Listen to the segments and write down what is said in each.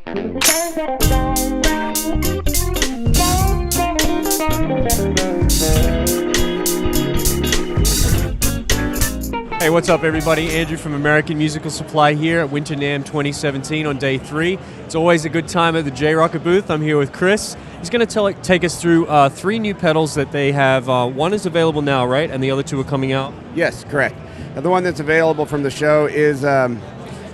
Hey, what's up everybody? Andrew from American Musical Supply here at Winter NAMM 2017 on day 3. It's always a good time at the Rockett booth. I'm here with Chris. He's going to take us through 3 new pedals that they have. One is available now, right? And the other 2 are coming out? Yes, correct. The one that's available from the show is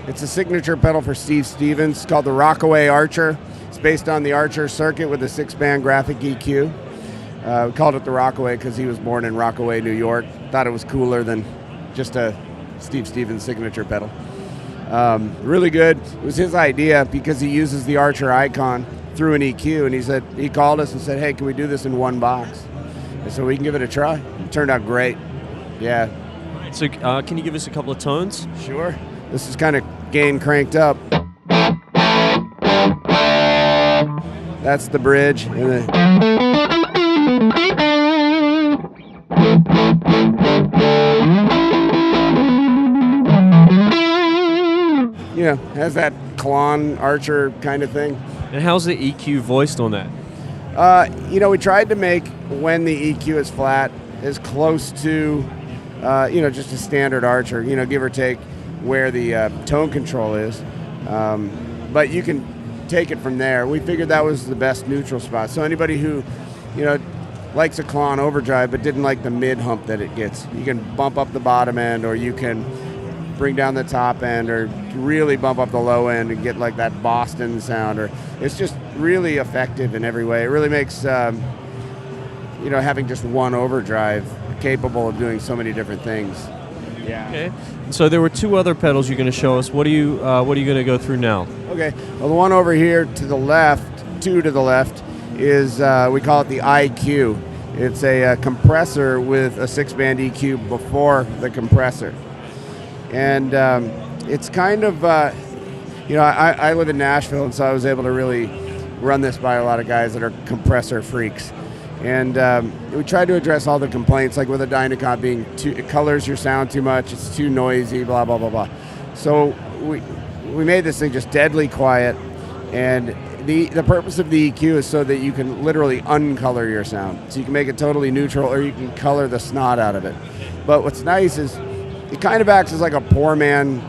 it's a signature pedal for Steve Stevens. It's called the Rockaway Archer. It's based on the Archer circuit with a 6-band graphic EQ. We called it the Rockaway because he was born in Rockaway, New York. Thought it was cooler than just a Steve Stevens signature pedal. Really good. It was his idea because he uses the Archer icon through an EQ, and he called us and said, hey, can we do this in one box? And so we can give it a try. It turned out great. Yeah. So can you give us a couple of tones? Sure. This is kind of gain cranked up. That's the bridge. And has that Klon Archer kind of thing. And how's the EQ voiced on that? We tried to make when the EQ is flat as close to, just a standard Archer, give or take where the tone control is. But you can take it from there. We figured that was the best neutral spot. So anybody who, likes a Klon overdrive but didn't like the mid hump that it gets, you can bump up the bottom end, or you can bring down the top end, or really bump up the low end and get like that Boston sound. Or it's just really effective in every way. It really makes having just one overdrive capable of doing so many different things. Yeah. Okay. So there were 2 other pedals you're going to show us. What are you going to go through now? Okay. Well, the one over here to the left, 2 to the left, is we call it the IQ. It's a compressor with a 6-band EQ before the compressor. And it's kind of, I live in Nashville, and so I was able to really run this by a lot of guys that are compressor freaks. And we tried to address all the complaints, like with a Dynacon being it colors your sound too much, it's too noisy, blah, blah, blah, blah. So we made this thing just deadly quiet, and the purpose of the EQ is so that you can literally uncolor your sound. So you can make it totally neutral, or you can color the snot out of it. But what's nice is it kind of acts as like a poor man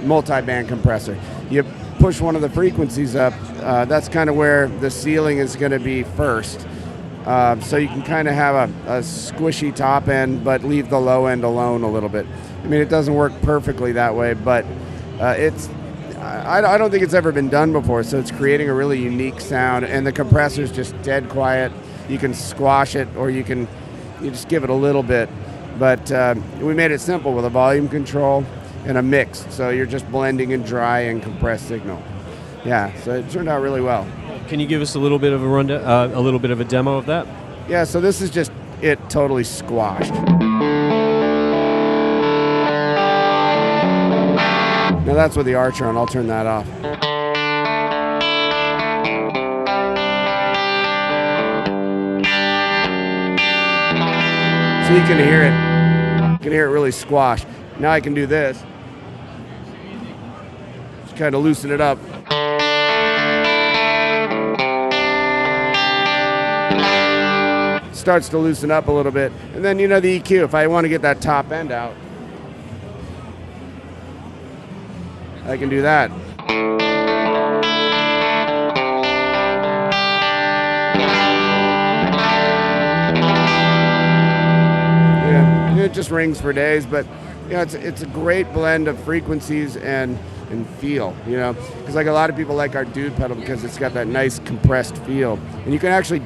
multi-band compressor. You push one of the frequencies up, that's kind of where the ceiling is going to be first. So you can kind of have a squishy top end, but leave the low end alone a little bit. I mean, it doesn't work perfectly that way, but I don't think it's ever been done before, so it's creating a really unique sound, and the compressor's just dead quiet. You can squash it, or you just give it a little bit. But we made it simple with a volume control and a mix, so you're just blending in dry and compressed signal. Yeah, so it turned out really well. Can you give us a little bit of a rundown, a little bit of a demo of that? Yeah, so this is just it totally squashed. Now that's with the Archer on. I'll turn that off. So you can hear it. You can hear it really squash. Now I can do this. Just kind of loosen it up. Starts to loosen up a little bit. And then, the EQ, if I want to get that top end out, I can do that. Yeah, it just rings for days, but it's a great blend of frequencies and feel, because like a lot of people like our Dude pedal because it's got that nice compressed feel, and you can actually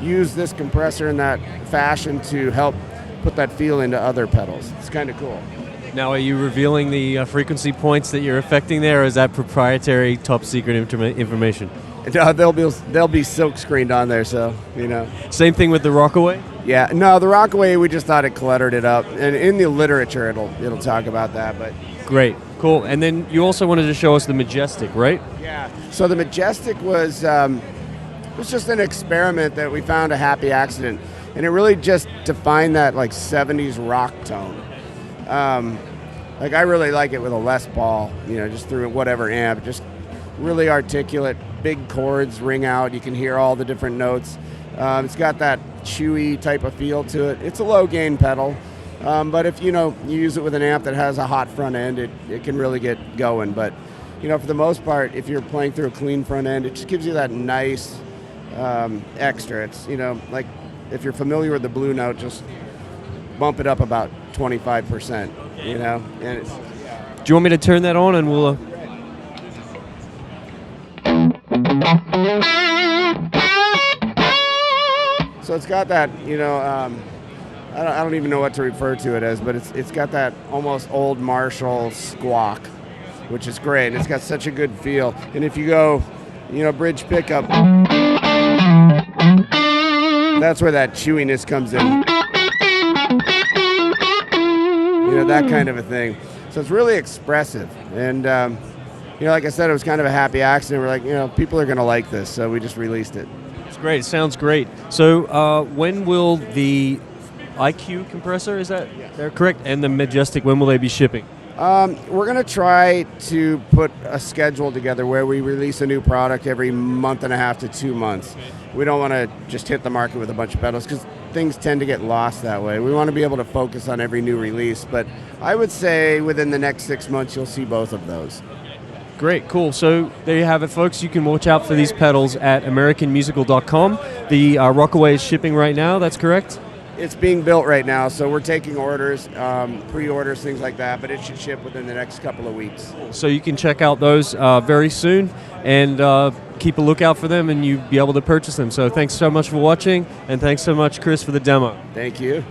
use this compressor in that fashion to help put that feel into other pedals. It's kind of cool. Now, are you revealing the frequency points that you're affecting there, or is that proprietary, top secret information? No, they'll be silk screened on there, so Same thing with the Rockaway? Yeah, no, the Rockaway, we just thought it cluttered it up, and in the literature it'll talk about that. But great, cool. And then you also wanted to show us the Majestic, right? Yeah. So the Majestic was just an experiment that we found a happy accident, and it really just defined that like 70s rock tone. Like I really like it with a Les Paul, just through whatever amp, just really articulate, big chords ring out. You can hear all the different notes. It's got that chewy type of feel to it. It's a low gain pedal, but if you use it with an amp that has a hot front end, it can really get going. But for the most part, if you're playing through a clean front end, it just gives you that nice extra. It's like if you're familiar with the Blue Note, just bump it up about 25%. And it's, Do you want me to turn that on and we'll? So it's got that, I don't even know what to refer to it as, but it's got that almost old Marshall squawk, which is great. And it's got such a good feel. And if you go, bridge pickup, that's where that chewiness comes in. That kind of a thing. So it's really expressive. And, like I said, it was kind of a happy accident. We're like, people are going to like this, so we just released it. It's great. It sounds great. So when will the IQ compressor, is that they're correct, and the Majestic, when will they be shipping? We're going to try to put a schedule together where we release a new product every month and a half to 2 months. We don't want to just hit the market with a bunch of pedals because things tend to get lost that way. We want to be able to focus on every new release, but I would say within the next 6 months you'll see both of those. Great, cool. So there you have it, folks. You can watch out for these pedals at AmericanMusical.com. The Rockaway is shipping right now, that's correct? It's being built right now, so we're taking orders, pre-orders, things like that, but it should ship within the next couple of weeks. So you can check out those very soon and keep a lookout for them and you'll be able to purchase them. So thanks so much for watching, and thanks so much, Chris, for the demo. Thank you.